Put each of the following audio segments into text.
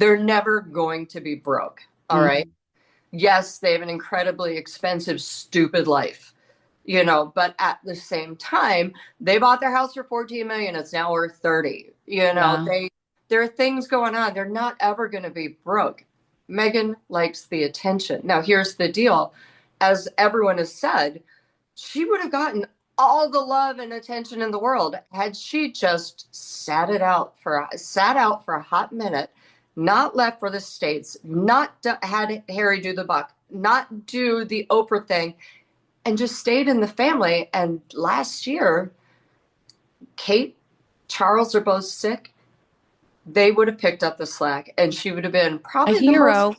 they're never going to be broke. All right. Yes, they have an incredibly expensive, stupid life, but at the same time, they bought their house for 14 million. It's now worth 30. Yeah. There are things going on. They're not ever going to be broke. Meghan likes the attention. Now, here's the deal. As everyone has said, she would have gotten all the love and attention in the world had she just sat out for a hot minute, not left for the States, not had Harry do the buck, not do the Oprah thing, and just stayed in the family. And last year, Kate, Charles are both sick. They would have picked up the slack, and she would have been A probably the hero.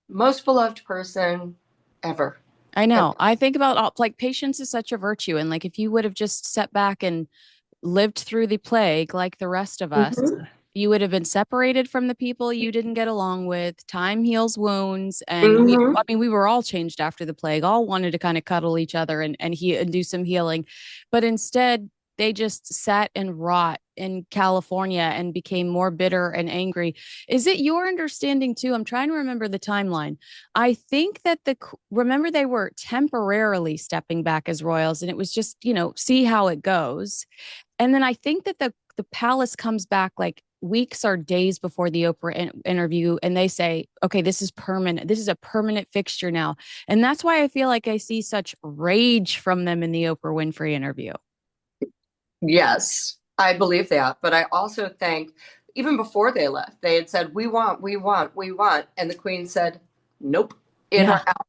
most beloved person ever. I Ever. know. I think about like patience is such a virtue. And like if you would have just sat back and lived through the plague like the rest of us, Mhm. you would have been separated from the people you didn't get along with. Time heals wounds. And Mhm. I mean, we were all changed after the plague, all wanted to kind of cuddle each other and do some healing. But instead, they just sat and rot in California and became more bitter and angry. Is it your understanding too? I'm trying to remember the timeline. I think that remember they were temporarily stepping back as royals and it was just, see how it goes. And then I think that the palace comes back like weeks or days before the Oprah interview and they say, okay, this is permanent. This is a permanent fixture now. And that's why I feel like I see such rage from them in the Oprah Winfrey interview. Yes, I believe that. But I also think even before they left, they had said, we want, we want, we want. And the Queen said, nope, in Yeah. or out.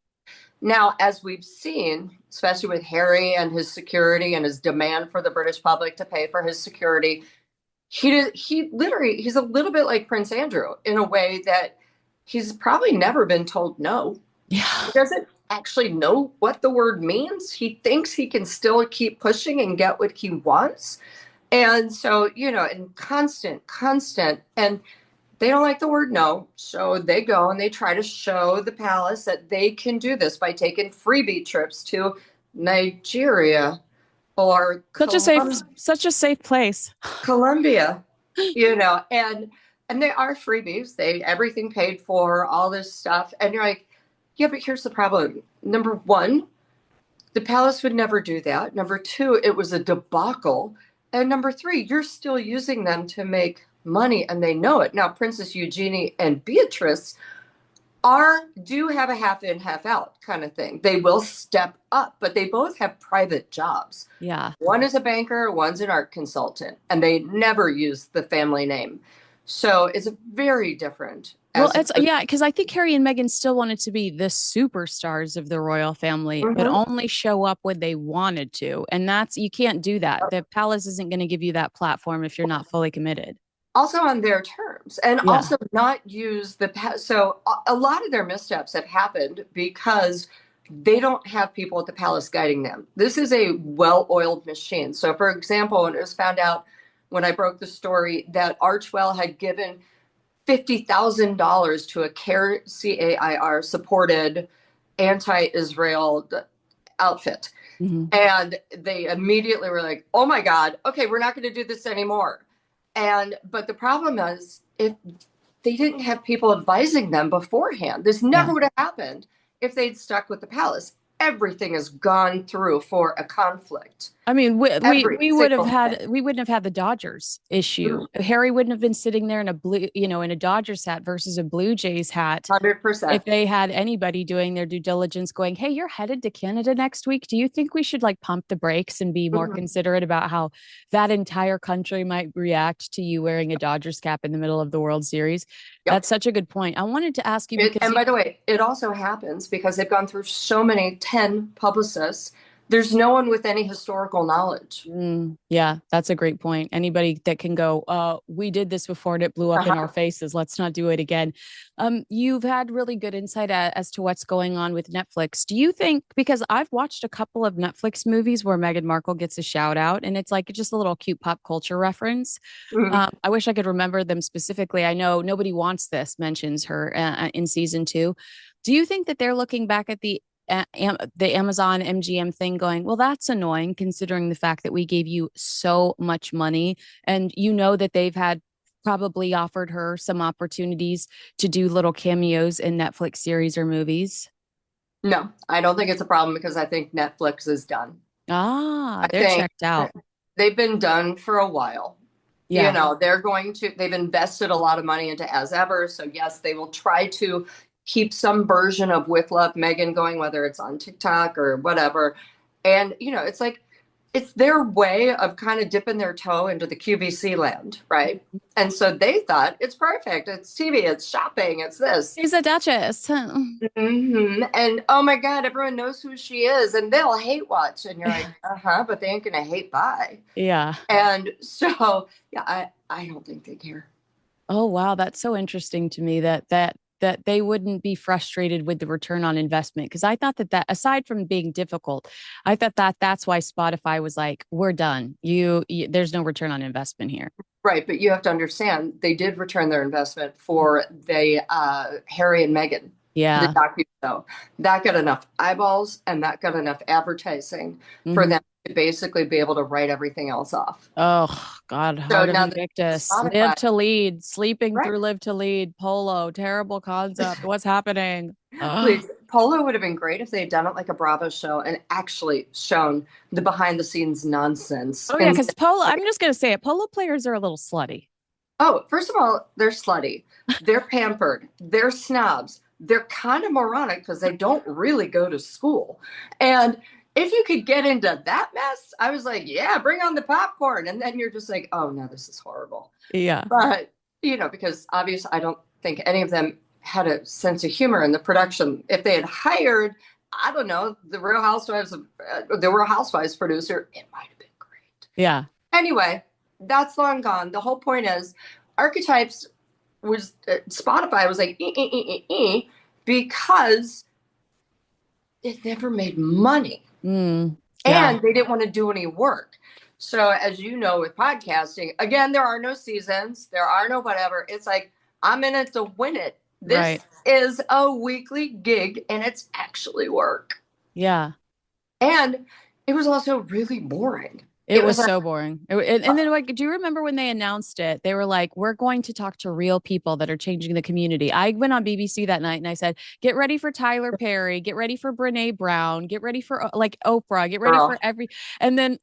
Now, as we've seen, especially with Harry and his security and his demand for the British public to pay for his security, he literally, he's a little bit like Prince Andrew in a way that he's probably never been told no. He Yeah. doesn't actually know what the word means. He thinks he can still keep pushing and get what he wants. And so, and constant. And they don't like the word no. So they go and they try to show the palace that they can do this by taking freebie trips to Nigeria or Such a safe place. Colombia, and they are freebies. They everything paid for, all this stuff. And you're like, yeah, but here's the problem. Number one, the palace would never do that. Number two, it was a debacle. And number three, you're still using them to make money and they know it. Now, Princess Eugenie and Beatrice do have a half in, half out kind of thing. They will step up, but they both have private jobs. Yeah. One is a banker, one's an art consultant, and they never use the family name. So it's very different Well, as it's yeah, because I think Harry and Meghan still wanted to be the superstars of the royal family, but Mhm. only show up when they wanted to. And you can't do that. The palace isn't going to give you that platform if you're not fully committed. Also on their terms and Yeah. also not use so a lot of their missteps have happened because they don't have people at the palace guiding them. This is a well-oiled machine. So for example, when it was found out when I broke the story that Archwell had given $50,000 to a CAIR supported anti-Israel outfit, Mhm. and they immediately were like, oh my God, okay, we're not going to do this anymore. But the problem is, if they didn't have people advising them beforehand, this Yeah. never would have happened if they'd stuck with the palace. Everything has gone through for a conflict. I mean, Every we would have single thing. had we wouldn't have had the Dodgers issue. Harry wouldn't have been sitting there in a in a Dodgers hat versus a Blue Jays hat 100%. if they had anybody doing their due diligence going, hey, you're headed to Canada next week. Do you think we should like pump the brakes and be more Mhm. considerate about how that entire country might react to you wearing a Dodgers cap in the middle of the World Series? Yep. That's such a good point. I wanted to ask you because And by the way, it also happens because they've gone through so many 10 publicists. There's no one with any historical knowledge. Yeah, that's a great point. Anybody that can go, we did this before and it blew up in our Uh-huh. faces. Let's not do it again. You've had really good insight as to what's going on with Netflix. Do you think, because I've watched a couple of Netflix movies where Meghan Markle gets a shout out and it's like just a little cute pop culture reference. Mhm. I wish I could remember them specifically. I know Nobody Wants This mentions her in season two. Do you think that they're looking back at the Amazon MGM thing going, well, that's annoying considering the fact that we gave you so much money and that they've had probably offered her some opportunities to do little cameos in Netflix series or movies. No, I don't think it's a problem because I think Netflix is done. Ah, I they're think checked out. they've been done for a while. Yeah. They've invested a lot of money into As Ever. So, yes, they will try to keep some version of With Love Meghan going, whether it's on TikTok or whatever. And, it's like, it's their way of kind of dipping their toe into the QVC land, right? And so they thought it's perfect. It's TV, it's shopping, it's this. She's a duchess. And oh my God, everyone knows who she is, and they'll hate watch. And you're like, uh-huh, but they ain't gonna hate buy. Yeah. And so, yeah, I don't think they care. Oh wow, that's so interesting to me that they wouldn't be frustrated with the return on investment because I thought that aside from being difficult, I thought that that's why Spotify was like, we're done. There's no return on investment here. Right, but you have to understand they did return their investment for the Harry and Meghan, the Yeah. docu show. That got enough eyeballs and that got enough advertising for Mhm. them to basically be able to write everything else off. Oh God, So Heart of now that Invictus, Live Spotify, to Lead, sleeping right? through Live to Lead, Polo, terrible concept. What's happening? Oh, Please, Polo would have been great if they had done it like a Bravo show and actually shown the behind the scenes nonsense. oh yeah, And because Polo, I'm just gonna say it, Polo players are a little slutty. oh, first of all, they're slutty, they're pampered, they're snobs, they're kind of moronic because they don't really go to school. And if you could get into that mess, I was like, yeah, bring on the popcorn. And then you're just like, oh no, this is horrible. Yeah. But, because obviously I don't think any of them had a sense of humor in the production. If they had hired, I don't know, the Real Housewives producer, it might have been great. Yeah. Anyway, that's long gone. The whole point is archetypes was Spotify was like because it never made money Mm, yeah. and they didn't want to do any work. So as you know, with podcasting, again, there are no seasons, there are no whatever. It's like I'm in it to win it. This Right. is a weekly gig and it's actually work. Yeah. And it was also really boring. It It was was so boring. And then, like, do you remember when they announced it? They were like, we're going to talk to real people that are changing the community. I went on BBC that night and I said, get ready for Tyler Perry, get ready for Brene Brown, get ready for like Oprah, get ready girl, for and then,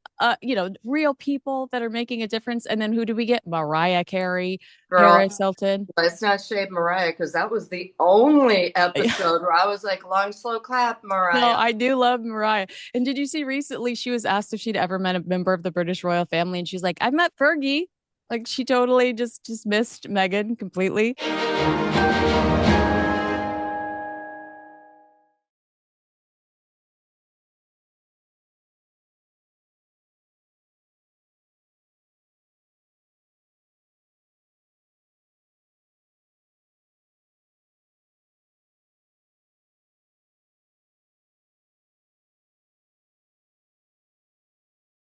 real people that are making a difference. And then who do we get? Mariah Carey, girl. Paris Hilton. Let's not shade Mariah because that was the only episode where I was like, long, slow clap, No, Mariah. I do love Mariah. And did you see recently she was asked if she'd ever met a member of the British royal family? And she's like, I've met Fergie. Like she totally just dismissed Meghan completely.